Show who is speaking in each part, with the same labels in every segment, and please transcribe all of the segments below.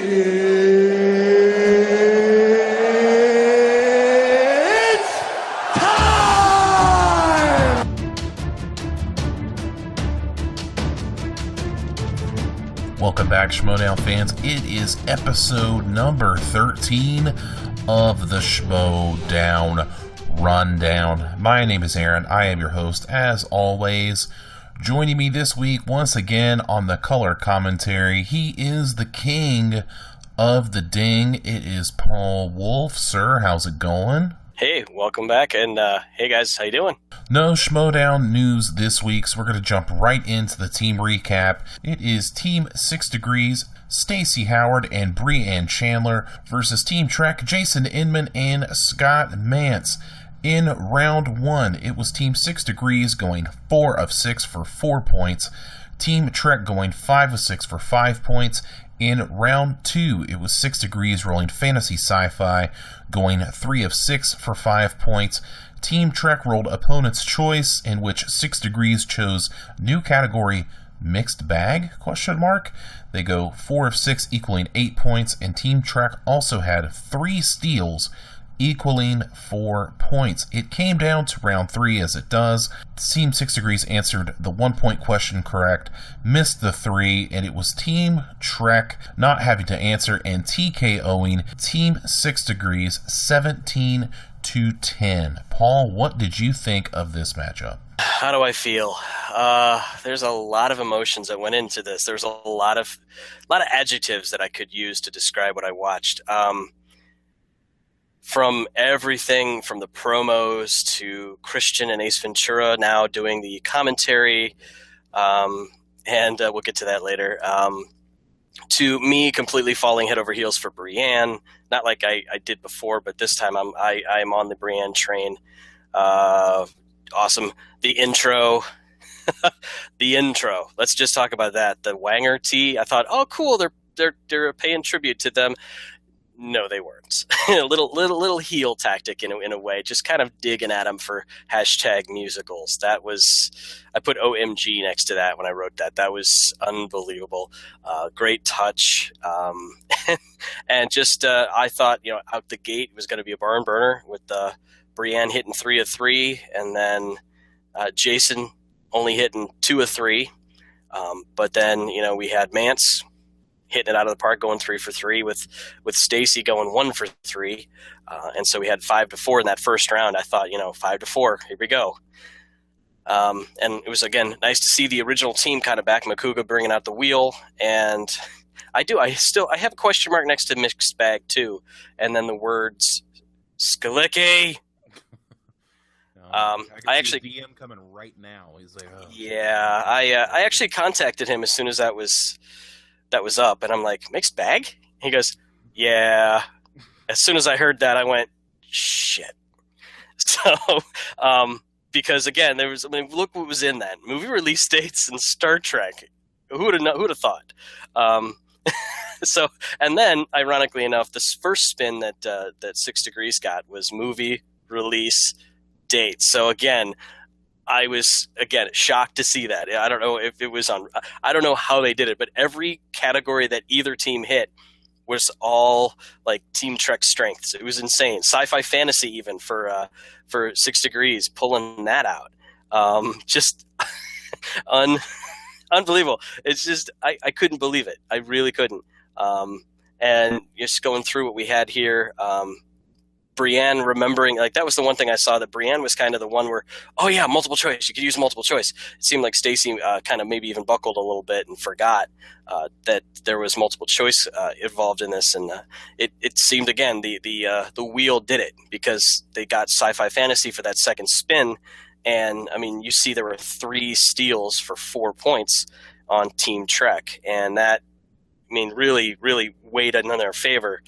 Speaker 1: It's time!
Speaker 2: Welcome back, Schmoedown fans. It is episode number 13 of the Schmoedown Rundown. My name is Aaron. I am your host, as always. Joining me this week, once again, on the color commentary, he is the king of the ding. It is Paul Wolf. Sir, how's it going?
Speaker 3: Hey, welcome back, and hey guys, how you doing?
Speaker 2: No Schmoedown news this week, so we're going to jump right into the team recap. It is Team 6 Degrees, Stacy Howard and Breanne Chandler versus Team Trek, Jason Inman and Scott Mance. In round 1, it was Team 6 Degrees going 4 of 6 for 4 points. Team Trek going 5 of 6 for 5 points. In round 2, it was 6 Degrees rolling Fantasy Sci-Fi going 3 of 6 for 5 points. Team Trek rolled Opponent's Choice, in which 6 Degrees chose new category Mixed Bag? ? They go 4 of 6 equaling 8 points, and Team Trek also had 3 steals equaling 4 points. It came down to round 3, as it does. Team 6 Degrees answered the 1-point question correct, missed the 3, and it was Team Trek not having to answer and TKOing Team 6 Degrees 17-10. Paul, what did you think of this matchup?
Speaker 3: How do I feel? There's a lot of emotions that went into this. There's a lot of adjectives that I could use to describe what I watched. From everything from the promos to Kristian and Ace Ventura now doing the commentary, and we'll get to that later, to me completely falling head over heels for Breanne, not like I did before, but this time I'm on the Breanne train. Awesome. The intro. The intro. Let's just talk about that. The Wanger tee. I thought, oh, cool. They're paying tribute to them. No, they weren't. A little heel tactic in a way, just kind of digging at them for #musicals. That was, I put OMG next to that when I wrote that. That was unbelievable. Great touch. And just, I thought, out the gate it was going to be a barn burner with Breanne hitting 3 of 3, and then Jason only hitting 2 of 3. But then, we had Mance hitting it out of the park, going 3 for 3, with Stacy going 1 for 3, and so we had 5-4 in that first round. I thought, 5-4, here we go. And it was, again, nice to see the original team kind of back. Macuga bringing out the wheel, and I have a question mark next to Mixed Bag too, and then the words Skalicki.
Speaker 2: I actually DM coming right now. He's like, oh.
Speaker 3: Yeah, I actually contacted him as soon as that was up, and I'm like, Mixed Bag? He goes, yeah. As soon as I heard that, I went, shit. So, because again, look what was in that movie release dates and Star Trek. Who would have thought? So, and then, ironically enough, this first spin that 6 Degrees got was movie release dates. So again, I was, shocked to see that. I don't know if it was I don't know how they did it, but every category that either team hit was all like Team Trek strengths. It was insane. Sci-fi fantasy even for 6 Degrees, pulling that out. Just unbelievable. It's just, I couldn't believe it. I really couldn't. And just going through what we had here, Breanne remembering, like, that was the one thing I saw, that Breanne was kind of the one where, oh yeah, multiple choice. You could use multiple choice. It seemed like Stacy kind of maybe even buckled a little bit and forgot that there was multiple choice involved in this. And it seemed, again, the wheel did it, because they got sci-fi fantasy for that second spin. And I mean, you see there were 3 steals for 4 points on Team Trek. And that, I mean, really, really weighed in their favor.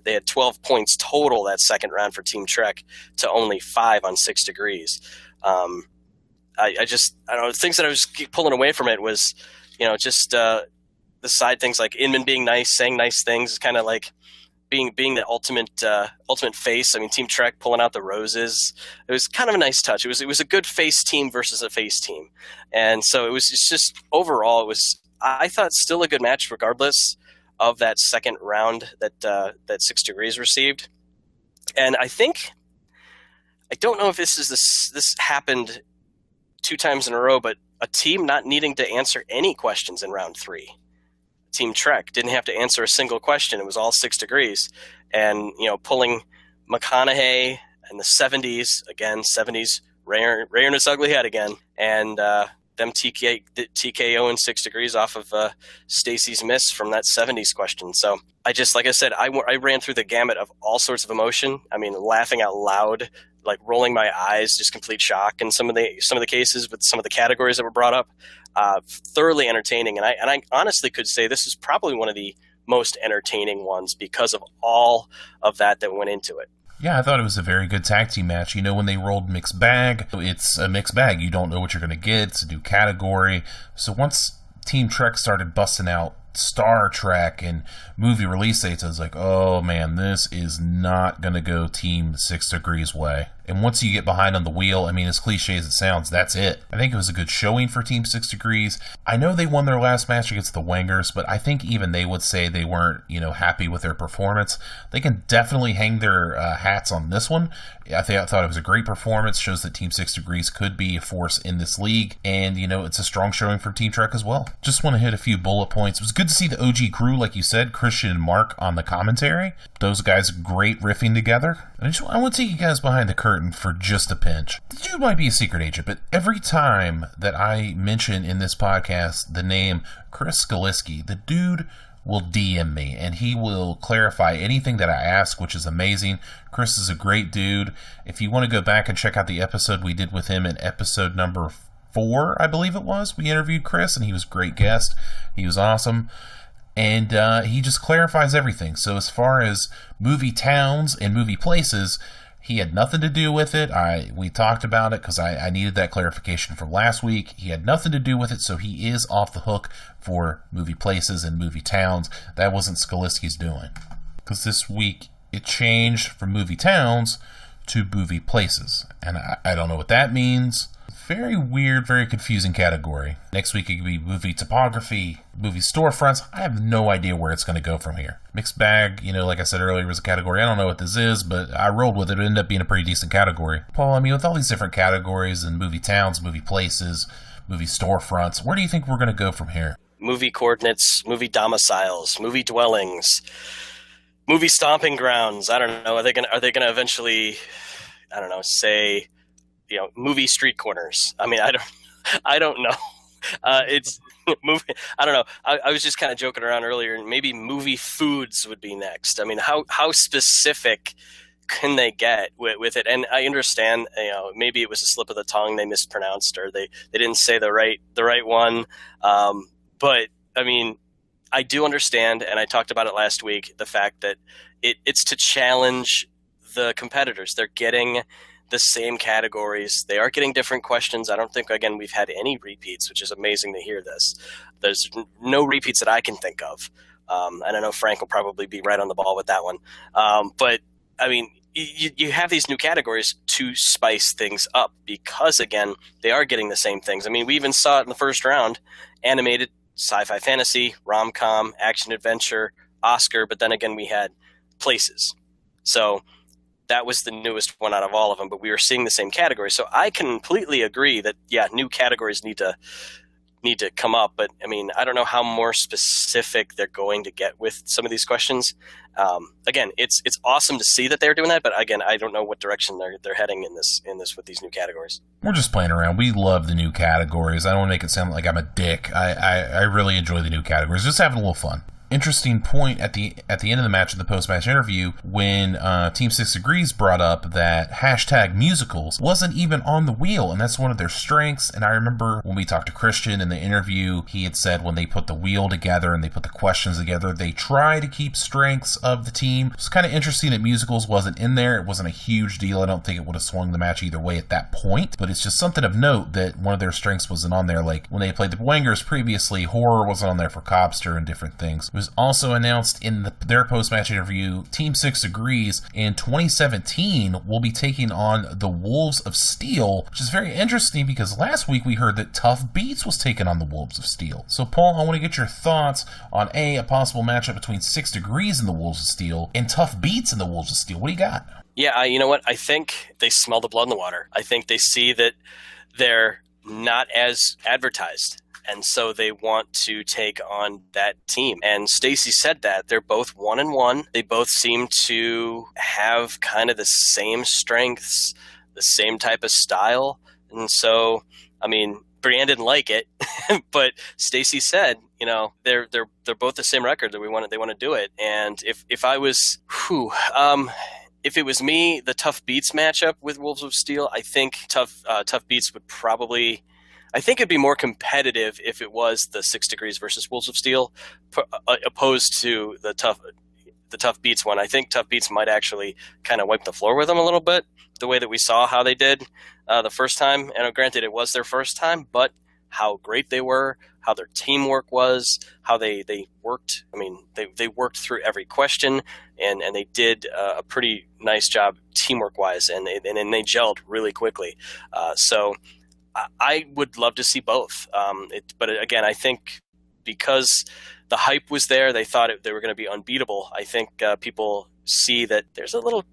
Speaker 3: They had 12 points total that second round for Team Trek to only 5 on 6 Degrees. I don't know, things that I was pulling away from it was, just the side things like Inman being nice, saying nice things, kind of like being the ultimate face. I mean, Team Trek pulling out the roses. It was kind of a nice touch. It was a good face team versus a face team, and so it's just overall, I thought, still a good match regardless. of that second round that 6 Degrees received. And I don't know if this happened 2 times in a row, but a team not needing to answer any questions in round 3. Team Trek didn't have to answer a single question. It was all 6 Degrees. And, pulling McConaughey and the 70s, again, 70s, rearing its ugly head again, and them TKO in 6 Degrees off of Stacy's miss from that 70s question. So like I said, I ran through the gamut of all sorts of emotion. I mean, laughing out loud, like rolling my eyes, just complete shock in some of the cases with some of the categories that were brought up. Thoroughly entertaining, and I honestly could say this is probably one of the most entertaining ones because of all of that went into it.
Speaker 2: Yeah, I thought it was a very good tag team match. When they rolled mixed bag, it's a mixed bag. You don't know what you're going to get. It's a new category. So once Team Trek started busting out Star Trek and movie release dates, I was like, oh man, this is not going to go Team 6 Degrees way. And once you get behind on the wheel, I mean, as cliche as it sounds, that's it. I think it was a good showing for Team 6 Degrees. I know they won their last match against the Wangers, but I think even they would say they weren't, happy with their performance. They can definitely hang their hats on this one. I thought it was a great performance. Shows that Team 6 Degrees could be a force in this league. And, it's a strong showing from Team Trek as well. Just want to hit a few bullet points. It was good to see the OG crew, like you said, Kristian and Mark on the commentary. Those guys great riffing together. And I want to take you guys behind the curtain for just a pinch. The dude might be a secret agent, but every time that I mention in this podcast the name Chris Skaliski, the dude will DM me and he will clarify anything that I ask, which is amazing. Chris is a great dude. If you want to go back and check out the episode we did with him in episode number 4, I believe it was, we interviewed Chris and he was a great guest. He was awesome. And he just clarifies everything. So as far as movie towns and movie places, he had nothing to do with it. We talked about it because I needed that clarification from last week. He had nothing to do with it, so he is off the hook for movie places and movie towns. That wasn't Skaliski's doing. Because this week, it changed from movie towns to movie places. And I don't know what that means. Very weird, very confusing category. Next week it could be movie topography, movie storefronts. I have no idea where it's going to go from here. Mixed bag, like I said earlier, was a category. I don't know what this is, but I rolled with it. It ended up being a pretty decent category. Paul, with all these different categories and movie towns, movie places, movie storefronts, where do you think we're going to go from here?
Speaker 3: Movie coordinates, movie domiciles, movie dwellings, movie stomping grounds. I don't know. Are they going to eventually, say, movie street corners? I mean, I don't know. It's movie. I don't know. I was just kind of joking around earlier, and maybe movie foods would be next. I mean, how specific can they get with it? And I understand, maybe it was a slip of the tongue, they mispronounced, or they didn't say the right one. But I mean, I do understand, and I talked about it last week, the fact that it's to challenge the competitors. They're getting the same categories. They are getting different questions. I don't think, again, we've had any repeats, which is amazing to hear this. There's no repeats that I can think of. And I know Frank will probably be right on the ball with that one. But, I mean, you have these new categories to spice things up because, again, they are getting the same things. I mean, we even saw it in the first round: animated, sci-fi fantasy, rom-com, action-adventure, Oscar, but then again we had places. So that was the newest one out of all of them, but we were seeing the same category. So I completely agree that, yeah, new categories need to come up. But I mean, I don't know how more specific they're going to get with some of these questions. Again, it's awesome to see that they're doing that, but again, I don't know what direction they're heading in this with these new categories.
Speaker 2: We're just playing around. We love the new categories. I don't want to make it sound like I'm a dick. I really enjoy the new categories. Just having a little fun. Interesting point at the end of the match in the post-match interview when Team 6 Degrees brought up that hashtag musicals wasn't even on the wheel, and that's one of their strengths. And I remember when we talked to Kristian in the interview, he had said when they put the wheel together and they put the questions together, they try to keep strengths of the team. It's kind of interesting that musicals wasn't in there. It wasn't a huge deal. I don't think it would have swung the match either way at that point, but it's just something of note that one of their strengths wasn't on there. Like when they played the Wangers previously, horror wasn't on there for Cobster and different things. was also announced in their post-match interview, Team 6 Degrees in 2017 will be taking on the Wolves of Steel, which is very interesting because last week we heard that Tough Beats was taking on the Wolves of Steel. So Paul, I want to get your thoughts on a possible matchup between 6 Degrees and the Wolves of Steel and Tough Beats and the Wolves of Steel. What do you got?
Speaker 3: Yeah, you know what? I think they smell the blood in the water. I think they see that they're not as advertised, and so they want to take on that team. And Stacy said that they're both 1-1. They both seem to have kind of the same strengths, the same type of style. And so, I mean, Brienne didn't like it, but Stacy said, you know, they're both the same record that they want to do it. And if I was, if it was me, the Tough Beats matchup with Wolves of Steel, I think Tough Beats would probably. I think it'd be more competitive if it was the 6 Degrees versus Wolves of Steel, opposed to the Tough Beats one. I think Tough Beats might actually kind of wipe the floor with them a little bit, the way that we saw how they did the first time. And granted, it was their first time, but how great they were, how their teamwork was, how they worked. I mean, they worked through every question, and they did a pretty nice job teamwork-wise, and they gelled really quickly. So I would love to see both. But again, I think because the hype was there, they thought they were going to be unbeatable. I think people see that there's a little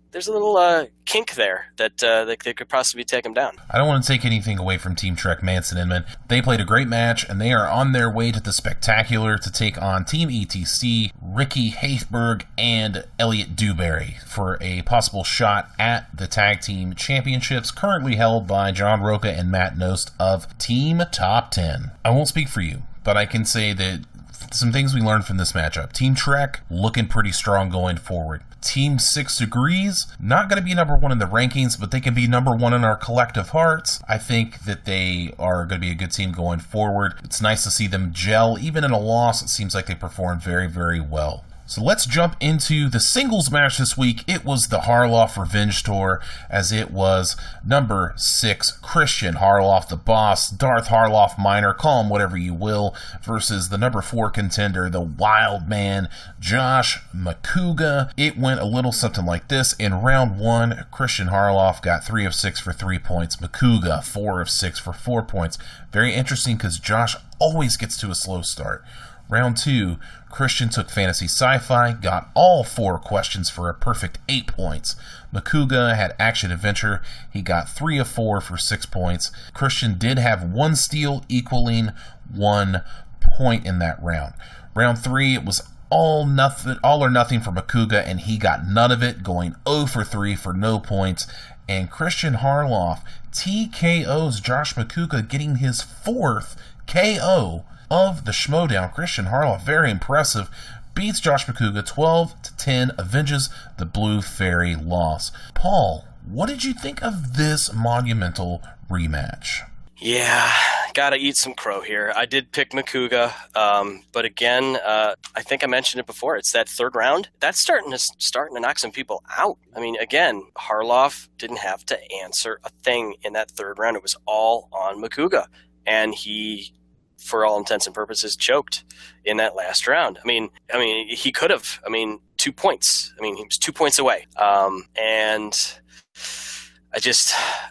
Speaker 3: kink there that they could possibly take them down.
Speaker 2: I don't want to take anything away from Team Trek Manson Inman. They played a great match, and they are on their way to the Spectacular to take on Team ETC, Ricky Haithberg, and Elliot Dewberry for a possible shot at the Tag Team Championships, currently held by John Roca and Matt Nost of Team Top 10. I won't speak for you, but I can say that some things we learned from this matchup. Team Trek looking pretty strong going forward. Team 6 Degrees, not going to be number one in the rankings, but they can be number one in our collective hearts. I think that they are going to be a good team going forward. It's nice to see them gel. Even in a loss, it seems like they performed very, very well. So let's jump into the singles match this week. It was the Harloff Revenge Tour, as it was number 6, Kristian Harloff, the boss, Darth Harloff Minor, call him whatever you will, versus the number 4 contender, the wild man, Josh Macuga. It went a little something like this. In round 1, Kristian Harloff got 3 of 6 for 3 points. Macuga, 4 of 6 for 4 points. Very interesting because Josh always gets to a slow start. Round 2, Kristian took Fantasy Sci-Fi, got all 4 questions for a perfect 8 points. Macuga had Action Adventure. He got 3 of 4 for 6 points. Kristian did have 1 steal, equaling 1 point in that round. Round 3, it was all or nothing for Macuga, and he got none of it, going 0 for 3 for no points. And Kristian Harloff TKO's Josh Macuga, getting his 4th KO of the Schmoedown. Kristian Harloff, very impressive, beats Josh Macuga 12-10, avenges the Blue Fairy loss. Paul, what did you think of this monumental rematch?
Speaker 3: Yeah, gotta eat some crow here. I did pick Macuga, but again, I think I mentioned it before. It's that third round that's starting to knock some people out. I mean, again, Harloff didn't have to answer a thing in that third round. It was all on Macuga, and he, for all intents and purposes, choked in that last round. I mean, he could have. 2 points. He was 2 points away. And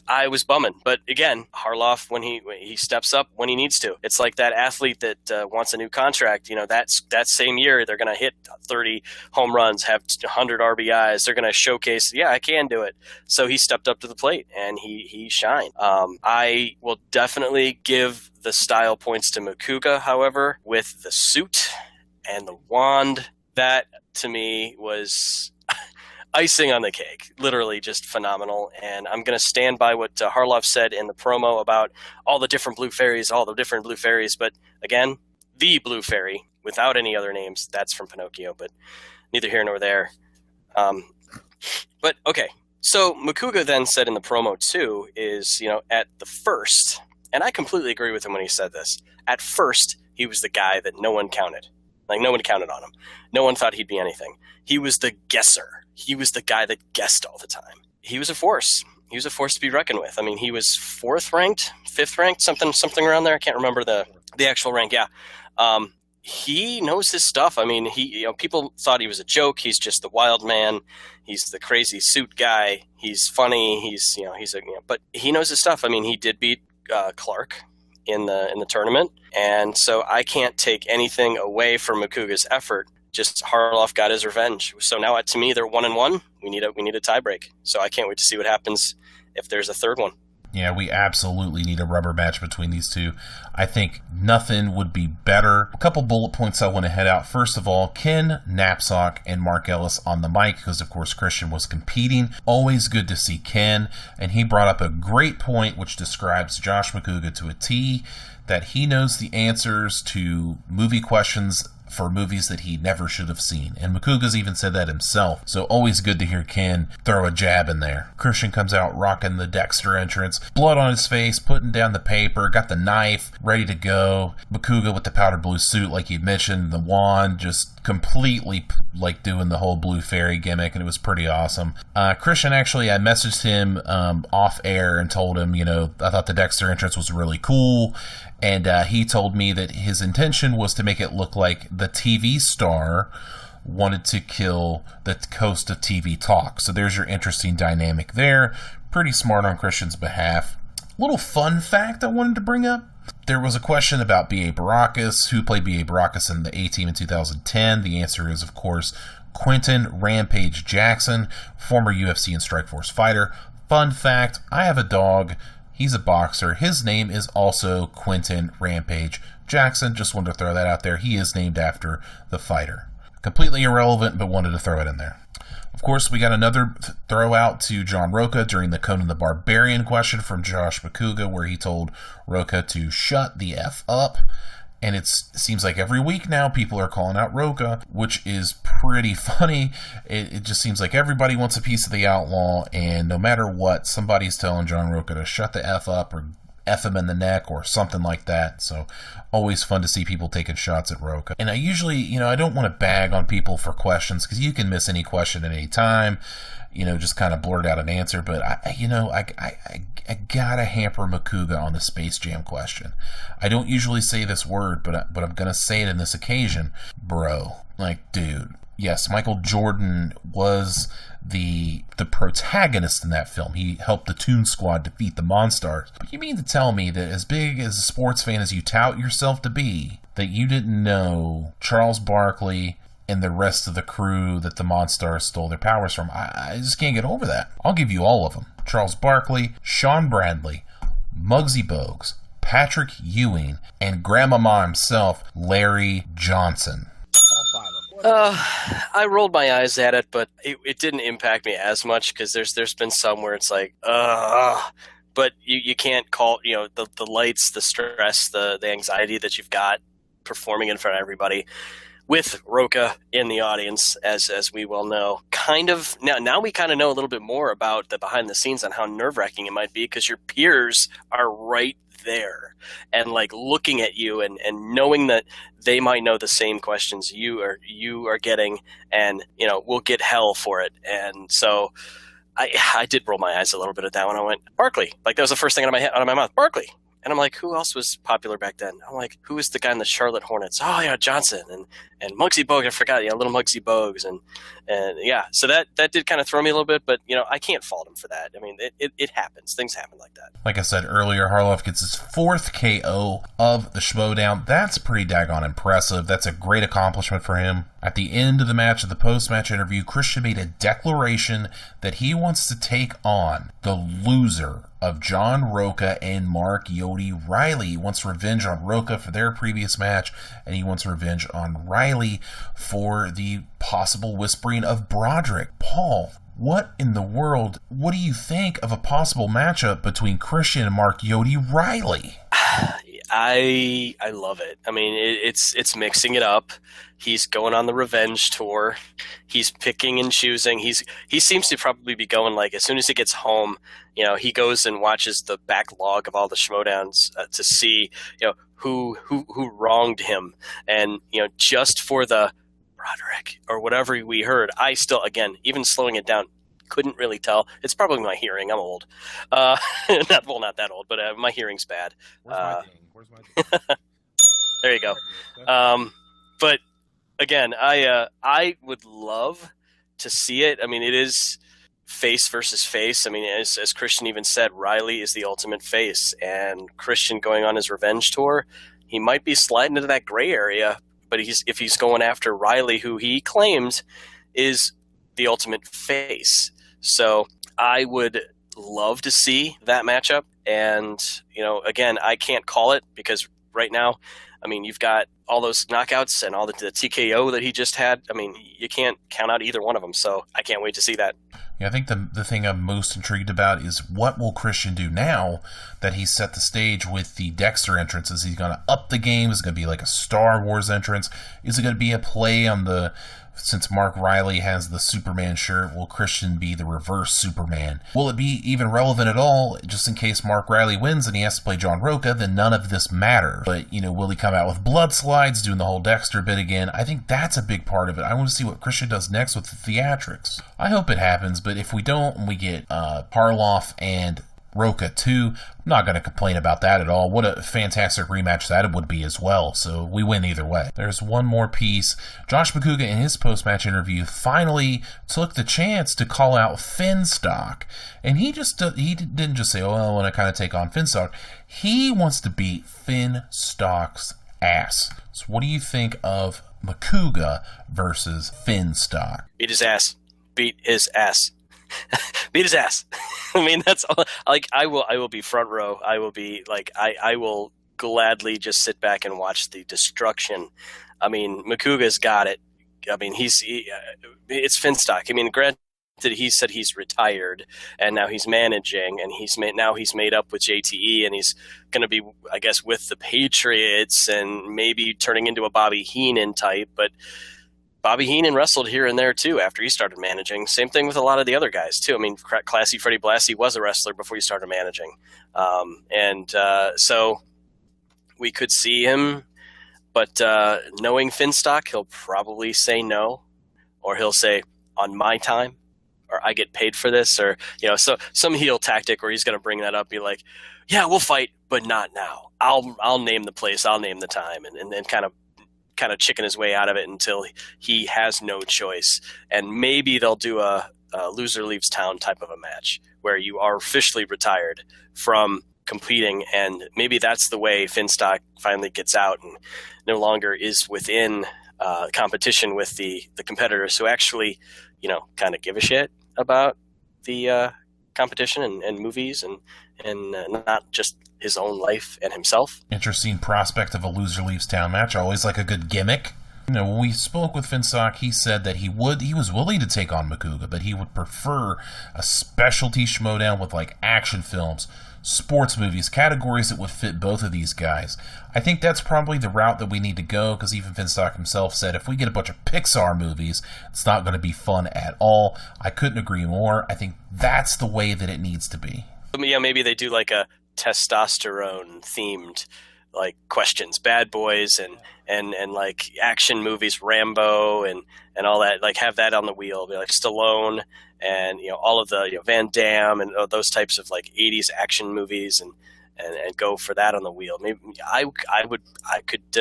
Speaker 3: I was bumming. But again, Harloff, when he steps up when he needs to, it's like that athlete that wants a new contract. You know, that same year they're going to hit 30 home runs, have 100 RBIs. They're going to showcase, yeah, I can do it. So he stepped up to the plate and he shined. I will definitely give the style points to Macuga, however, with the suit and the wand. That to me was icing on the cake, literally just phenomenal. And I'm going to stand by what Harloff said in the promo about all the different blue fairies. But again, the Blue Fairy, without any other names, that's from Pinocchio, but neither here nor there. But okay, so Macuga then said in the promo too is, at the first, and I completely agree with him when he said this, at first he was the guy that no one counted. Like, no one counted on him. No one thought he'd be anything. He was the guesser. He was the guy that guessed all the time. He was a force. He was a force to be reckoned with. He was 4th ranked, 5th ranked, something around there. I can't remember the actual rank. Yeah. he knows his stuff. I mean, people thought he was a joke. He's just the wild man. He's the crazy suit guy. He's funny. But he knows his stuff. I mean, he did beat Clark in the tournament, and so I can't take anything away from Macuga's effort. Just Harloff got his revenge. So now, to me, they're 1-1. We need a tiebreak. So I can't wait to see what happens if there's a third one.
Speaker 2: Yeah, we absolutely need a rubber match between these two. I think nothing would be better. A couple bullet points I want to head out. First of all, Ken, Knapsack, and Mark Ellis on the mic, because of course Kristian was competing. Always good to see Ken, and he brought up a great point which describes Josh Macuga to a T, that he knows the answers to movie questions for movies that he never should have seen. And Macuga's even said that himself. So always good to hear Ken throw a jab in there. Kristian comes out rocking the Dexter entrance. Blood on his face, putting down the paper, got the knife, ready to go. Macuga with the powder blue suit, like you mentioned, the wand, just completely like doing the whole blue fairy gimmick, and it was pretty awesome. Kristian, actually, I messaged him off air and told him, I thought the Dexter entrance was really cool. And he told me that his intention was to make it look like the TV star wanted to kill the host of TV Talk. So there's your interesting dynamic there. Pretty smart on Kristian's behalf. Little fun fact I wanted to bring up. There was a question about B.A. Baracus. Who played B.A. Baracus in the A-Team in 2010? The answer is, of course, Quentin Rampage Jackson, former UFC and Strikeforce fighter. Fun fact, I have a dog. He's a boxer. His name is also Quentin Rampage Jackson. Just wanted to throw that out there. He is named after the fighter. Completely irrelevant, but wanted to throw it in there. Of course, we got another throw out to John Roca during the Conan the Barbarian question from Josh Macuga, where he told Roca to shut the F up. And it seems like every week now people are calling out Roca, which is pretty funny. It just seems like everybody wants a piece of the outlaw, and no matter what, somebody's telling John Roca to shut the F up or F him in the neck or something like that. So always fun to see people taking shots at Roca. And I usually, I don't want to bag on people for questions, because you can miss any question at any time. Just kind of blurt out an answer, but I gotta hamper Macuga on the Space Jam question. I don't usually say this word, but I'm gonna say it in this occasion, bro. Like, dude, yes, Michael Jordan was the protagonist in that film. He helped the Toon Squad defeat the Monstars. But you mean to tell me that as big as a sports fan as you tout yourself to be, that you didn't know Charles Barkley and the rest of the crew that the Monstars stole their powers from? I just can't get over that. I'll give you all of them. Charles Barkley, Sean Bradley, Muggsy Bogues, Patrick Ewing, and Grandmama himself, Larry Johnson.
Speaker 3: I rolled my eyes at it, but it didn't impact me as much, because there's been some where it's like, but you can't call, the lights, the stress, the anxiety that you've got performing in front of everybody, with Roca in the audience, as we well know. Kind of now we kind of know a little bit more about the behind the scenes on how nerve-wracking it might be, because your peers are right there and like looking at you and knowing that they might know the same questions you are getting, and we'll get hell for it. And so I did roll my eyes a little bit at that one. I went, Barkley, like that was the first thing out of my mouth, Barkley. And I'm like, who else was popular back then? I'm like, who was the guy in the Charlotte Hornets? Oh yeah, Johnson and Muggsy Bogues. I forgot, little Muggsy Bogues, and yeah. So that did kind of throw me a little bit, but I can't fault him for that. I mean, it happens. Things happen like that.
Speaker 2: Like I said earlier, Harloff gets his 4th KO of the Schmoedown. That's pretty daggone impressive. That's a great accomplishment for him. At the end of the match, at the post-match interview, Kristian made a declaration that he wants to take on the loser of John Roca and Mark Yodi Riley. He wants revenge on Roca for their previous match, and he wants revenge on Riley for the possible whispering of Broderick. Paul, what in the world, what do you think of a possible matchup between Kristian and Mark Yodi Riley?
Speaker 3: I love it. I mean, it's mixing it up. He's going on the revenge tour. He's picking and choosing. He seems to probably be going, like, as soon as he gets home, he goes and watches the backlog of all the Schmoedowns to see, who wronged him, and just for the Broderick or whatever we heard. I still, again, even slowing it down, couldn't really tell. It's probably my hearing. I'm old. Not that old, but my hearing's bad. Where's my thing? There you go. But again, I would love to see it. I mean, it is face versus face. I mean, as Kristian even said, Riley is the ultimate face, and Kristian going on his revenge tour, he might be sliding into that gray area. But if he's going after Riley, who he claims is the ultimate face, so I would love to see that matchup. And again, I can't call it because right now, I mean, you've got all those knockouts and all the TKO that he just had. I mean, you can't count out either one of them, so I can't wait to see that.
Speaker 2: Yeah, I think the thing I'm most intrigued about is what will Kristian do now that he's set the stage with the Dexter entrance? Is he going to up the game? Is it going to be like a Star Wars entrance? Is it going to be a play on since Mark Riley has the Superman shirt, will Kristian be the reverse Superman? Will it be even relevant at all? Just in case Mark Riley wins and he has to play John Roca, then none of this matters. But, will he come out with blood slides, doing the whole Dexter bit again? I think that's a big part of it. I want to see what Kristian does next with the theatrics. I hope it happens, but if we don't, and we get Harloff and Roca 2, I'm not going to complain about that at all. What a fantastic rematch that would be as well, so we win either way. There's one more piece. Josh Macuga, in his post-match interview, finally took the chance to call out Finstock, and he didn't just say, oh, I want to kind of take on Finstock. He wants to beat Finstock's ass. So what do you think of Macuga versus Finstock?
Speaker 3: Beat his ass. Beat his ass. Beat his ass. I mean, that's all. Like, I will be front row. I will be like, I will gladly just sit back and watch the destruction. I mean, Macuga's got it. I mean, it's Finstock. I mean, granted, he said he's retired and now he's managing, and he's made up with JTE, and he's going to be, I guess, with the Patriots and maybe turning into a Bobby Heenan type, but Bobby Heenan wrestled here and there, too, after he started managing. Same thing with a lot of the other guys, too. I mean, Classy Freddie Blassie was a wrestler before he started managing. So we could see him, but knowing Finstock, he'll probably say no, or he'll say, on my time, or I get paid for this, or, so some heel tactic where he's going to bring that up, be like, yeah, we'll fight, but not now. I'll name the place, I'll name the time, and then kind of chicken his way out of it until he has no choice. And maybe they'll do a loser leaves town type of a match where you are officially retired from competing, and maybe that's the way Finstock finally gets out and no longer is within competition with the competitors who actually, kind of give a shit about the competition and movies and not just his own life and himself.
Speaker 2: Interesting prospect of a loser leaves town match. I always like a good gimmick. When we spoke with Finstock, he said that he was willing to take on Macuga, but he would prefer a specialty Schmoedown with like action films, sports movies, categories that would fit both of these guys. I think that's probably the route that we need to go, because even Finstock himself said if we get a bunch of Pixar movies, it's not going to be fun at all. I couldn't agree more. I think that's the way that it needs to be.
Speaker 3: Yeah, maybe they do like a testosterone themed like questions, Bad Boys and like action movies, Rambo and all that, like have that on the wheel, be like Stallone and all of the Van Damme and those types of like 80s action movies and go for that on the wheel. Maybe I could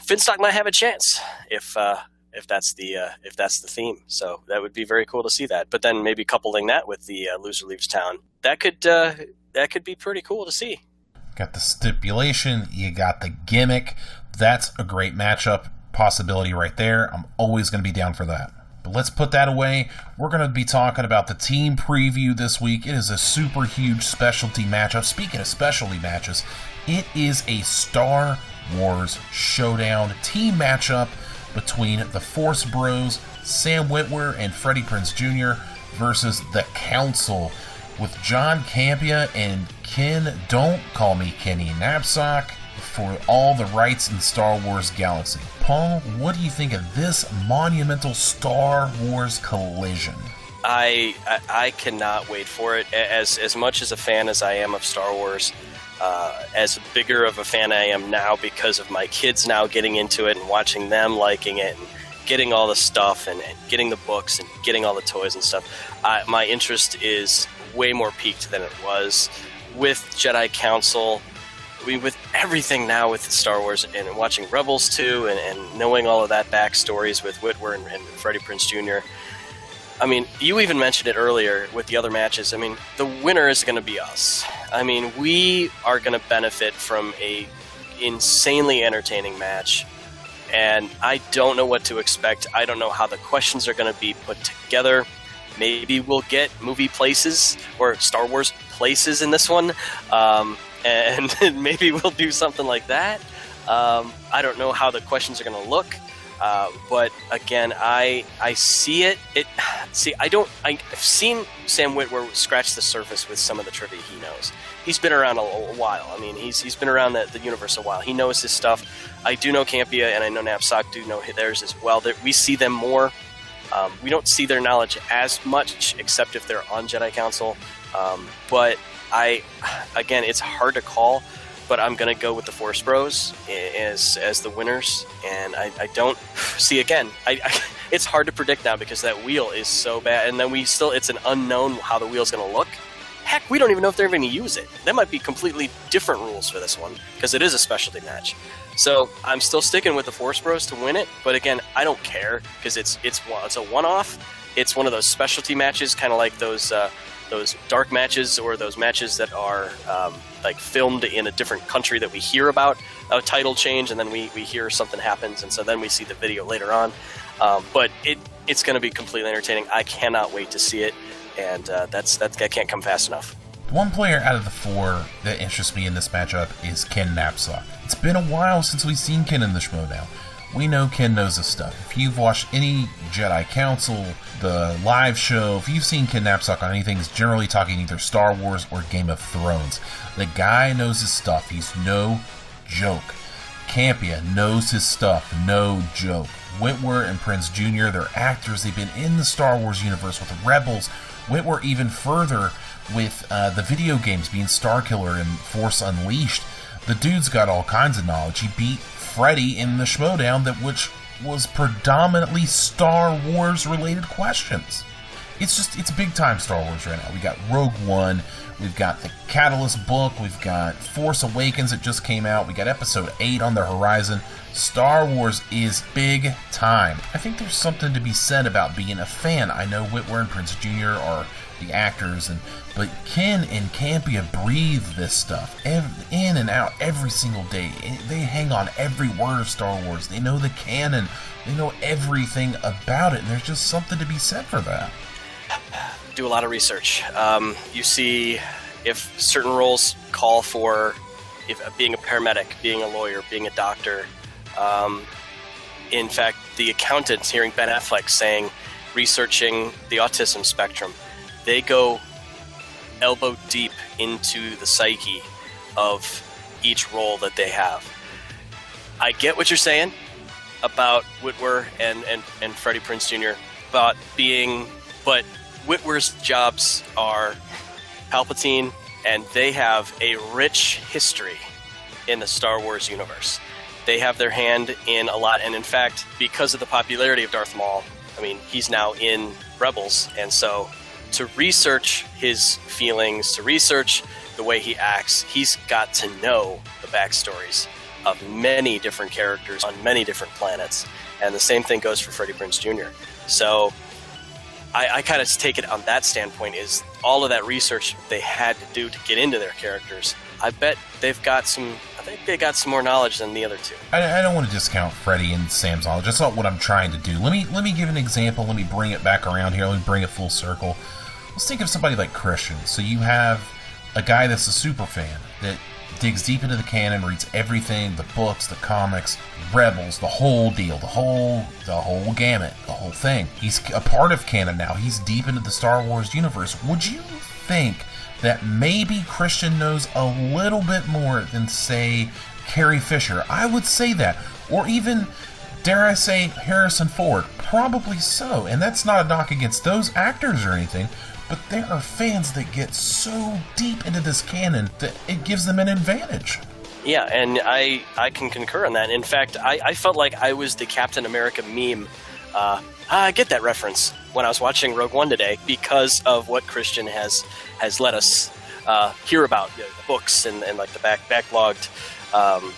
Speaker 3: Finstock might have a chance if that's the theme. So that would be very cool to see that. But then maybe coupling that with the loser leaves town, that could be pretty cool to see.
Speaker 2: Got the stipulation, you got the gimmick. That's a great matchup possibility right there. I'm always going to be down for that. But let's put that away. We're going to be talking about the team preview this week. It is a super huge specialty matchup. Speaking of specialty matches, it is a Star Wars Schmoedown team matchup between the Force Bros, Sam Witwer and Freddie Prinze Jr. versus the Council with John Campea and Ken, don't call me Kenny Knapsack, for all the rights in Star Wars Galaxy. Paul, what do you think of this monumental Star Wars collision?
Speaker 3: I cannot wait for it. As much as a fan as I am of Star Wars, as bigger of a fan I am now because of my kids now getting into it and watching them liking it and getting all the stuff and getting the books and getting all the toys and stuff, my interest is way more peaked than it was. With Jedi Council, with everything now with Star Wars and watching Rebels 2 and knowing all of that backstories with Whitwer and Freddie Prinze Jr., I mean, you even mentioned it earlier with the other matches. I mean, the winner is going to be us. I mean, we are going to benefit from a insanely entertaining match, and I don't know what to expect. I don't know how the questions are going to be put together. Maybe we'll get movie places or Star Wars places in this one, and maybe we'll do something like that. I don't know how the questions are going to look. But again, I see it. I've seen Sam Witwer scratch the surface with some of the trivia he knows. He's been around a while. I mean, he's been around the universe a while. He knows his stuff. I do know Campia, and I know Knapsack do know theirs as well. We see them more. We don't see their knowledge as much, except if they're on Jedi Council. But again, it's hard to call. But I'm going to go with the Force Bros as the winners, and I don't see again. It's hard to predict now because that wheel is so bad, and then it's an unknown how the wheel's going to look. Heck, we don't even know if they're going to use it. That might be completely different rules for this one because it is a specialty match. So I'm still sticking with the Force Bros to win it, but again, I don't care because it's a one-off. It's one of those specialty matches, kind of like those dark matches or those matches that are like filmed in a different country that we hear about a title change, and then we hear something happens, and so then we see the video later on. But it's going to be completely entertaining. I cannot wait to see it, and that can't come fast enough.
Speaker 2: One player out of the four that interests me in this matchup is Ken Knapsack. It's been a while since we've seen Ken in the Schmoedown. We know Ken knows his stuff. If you've watched any Jedi Council, the live show, if you've seen Ken Knapsack on anything, he's generally talking either Star Wars or Game of Thrones. The guy knows his stuff. He's no joke. Campia knows his stuff. No joke. Whitwer and Prinze Jr., they're actors. They've been in the Star Wars universe with Rebels. Whitwer even further with the video games, being Starkiller and Force Unleashed. The dude's got all kinds of knowledge. He beat Freddie in the Schmoedown, which was predominantly Star Wars related questions. It's big time Star Wars right now. We got Rogue One, we've got the Catalyst book, we've got Force Awakens that just came out, we got Episode 8 on the horizon. Star Wars is big time. I think there's something to be said about being a fan. I know Whitwer and Prinze Jr. are the actors, but Ken and Campia breathe this stuff in and out every single day. They hang on every word of Star Wars. They know the canon. They know everything about it, and there's just something to be said for that.
Speaker 3: Do a lot of research. You see if certain roles call for being a paramedic, being a lawyer, being a doctor. In fact, the accountants, hearing Ben Affleck saying, researching the autism spectrum, they go elbow deep into the psyche of each role that they have. I get what you're saying about Whitwer and Freddie Prinze Jr. but Whitwer's jobs are Palpatine, and they have a rich history in the Star Wars universe. They have their hand in a lot, and in fact, because of the popularity of Darth Maul, I mean, he's now in Rebels, and so to research his feelings, to research the way he acts, he's got to know the backstories of many different characters on many different planets. And the same thing goes for Freddie Prinze Jr. So I kind of take it on that standpoint, is all of that research they had to do to get into their characters. I bet they got some more knowledge than the other two.
Speaker 2: I don't want to discount Freddie and Sam's knowledge. That's not what I'm trying to do. Let me give an example. Let me bring it back around here. Let me bring it full circle. Let's think of somebody like Kristian. So you have a guy that's a super fan that digs deep into the canon, reads everything, the books, the comics, Rebels, the whole deal, the whole gamut, the whole thing. He's a part of canon now. He's deep into the Star Wars universe. Would you think that maybe Kristian knows a little bit more than, say, Carrie Fisher? I would say that. Or even, dare I say, Harrison Ford. Probably so. And that's not a knock against those actors or anything, but there are fans that get so deep into this canon that it gives them an advantage.
Speaker 3: Yeah, and I can concur on that. In fact, I felt like I was the Captain America meme. I get that reference when I was watching Rogue One today because of what Kristian has let us hear about the books and like the backlogged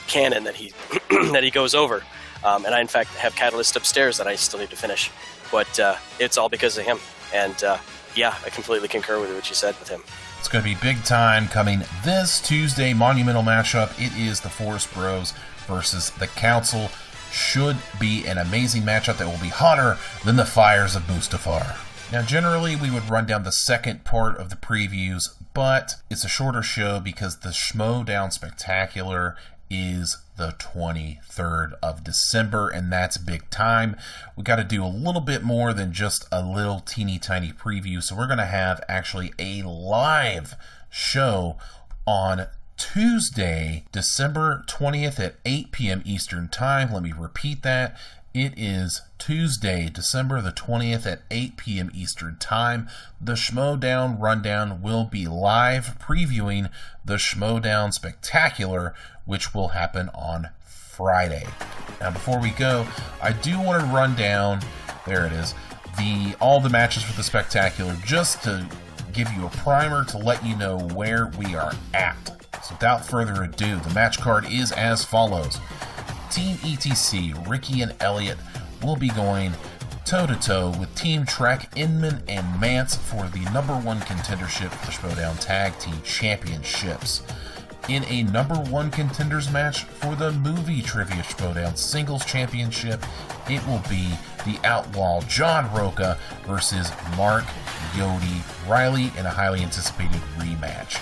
Speaker 3: canon that he that he goes over. And I, in fact, have Catalyst upstairs that I still need to finish. But it's all because of him. And yeah, I completely concur with what you said with him.
Speaker 2: It's going to be big time coming this Tuesday. Monumental matchup. It is the Forest Bros versus the Council. Should be an amazing matchup that will be hotter than the fires of Mustafar. Now, generally, we would run down the second part of the previews, but it's a shorter show because the Schmoedown Spectacular is the 23rd of December, and that's big time. We got to do a little bit more than just a little teeny tiny preview, so we're going to have actually a live show on Tuesday, December 20th at 8 p.m. Eastern Time. Let me repeat that. It is Tuesday, December the 20th at 8 p.m. Eastern Time. The Schmoedown Rundown will be live previewing the Schmoedown Spectacular, which will happen on Friday. Now, before we go, I do want to run down, there it is, all the matches for the Spectacular, just to give you a primer to let you know where we are at. So without further ado, the match card is as follows. Team ETC, Ricky and Elliott, will be going toe-to-toe with Team Trek, Inman and Mance for the #1 contendership for the Schmoedown Tag Team Championships. In a #1 contenders match for the Movie Trivia Schmoedown Singles Championship, it will be the Outlaw John Roca versus Mark Yodi Riley in a highly anticipated rematch.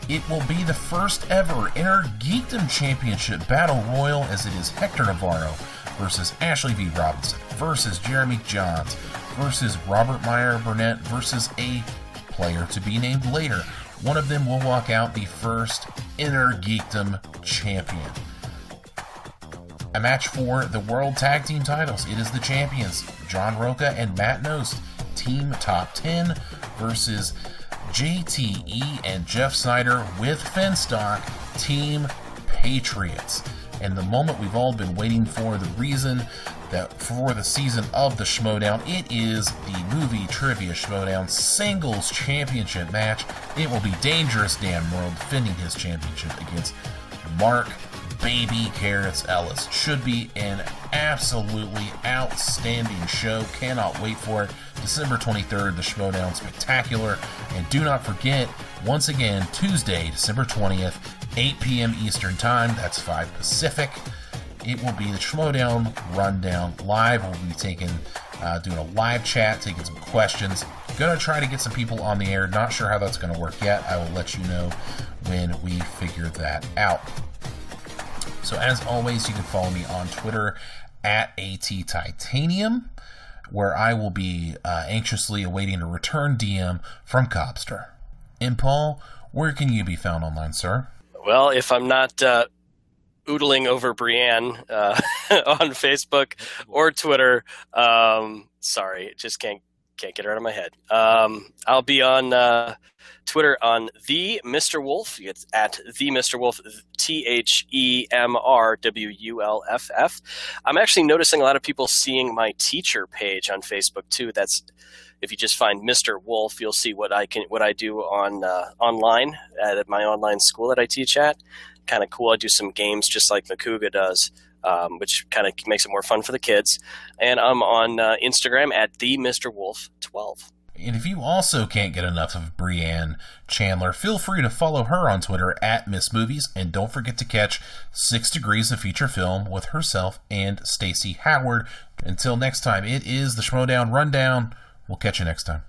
Speaker 2: It will be the first ever Inner Geekdom Championship Battle Royal, as it is Hector Navarro versus Ashley V. Robinson versus Jeremy Johns versus Robert Meyer Burnett versus a player to be named later. One of them will walk out the first Inner Geekdom champion. A match for the World Tag Team titles. It is the champions, John Roca and Matt Nost, Team Top 10 versus JTE and Jeff Snyder with Finstock, Team Patriots. And the moment we've all been waiting for, the reason that for the season of the Schmoedown, it is the Movie Trivia Schmoedown Singles Championship match. It will be Dangerous Dan World defending his championship against Mark Baby Carrots Ellis. Should be an absolutely outstanding show. Cannot wait for it. December 23rd, the Schmoedown Spectacular. And do not forget, once again, Tuesday, December 20th, 8 p.m. Eastern Time. That's 5 Pacific. It will be the Schmoedown Rundown live. We'll be doing a live chat, taking some questions. Gonna try to get some people on the air. Not sure how that's gonna work yet. I will let you know when we figure that out. So as always, you can follow me on Twitter at ATTitanium, where I will be anxiously awaiting a return DM from Cobster. And Paul, where can you be found online, sir?
Speaker 3: Well, if I'm not oodling over Brienne on Facebook or Twitter, sorry, just can't get her out of my head. I'll be on Twitter on the Mr. Wolf. It's at the Mr. Wolf, TheMrWuLff. I'm actually noticing a lot of people seeing my teacher page on Facebook too. That's, if you just find Mr. Wolf, you'll see what I do on online at my online school that I teach at. Kind of cool. I do some games just like Macuga does, which kind of makes it more fun for the kids. And I'm on Instagram at the Mr. Wolf 12.
Speaker 2: And if you also can't get enough of Brienne Chandler, feel free to follow her on Twitter at Miss Movies, and don't forget to catch 6 Degrees of feature film with herself and Stacey Howard. Until next time, it is the Schmoedown Rundown. We'll catch you next time.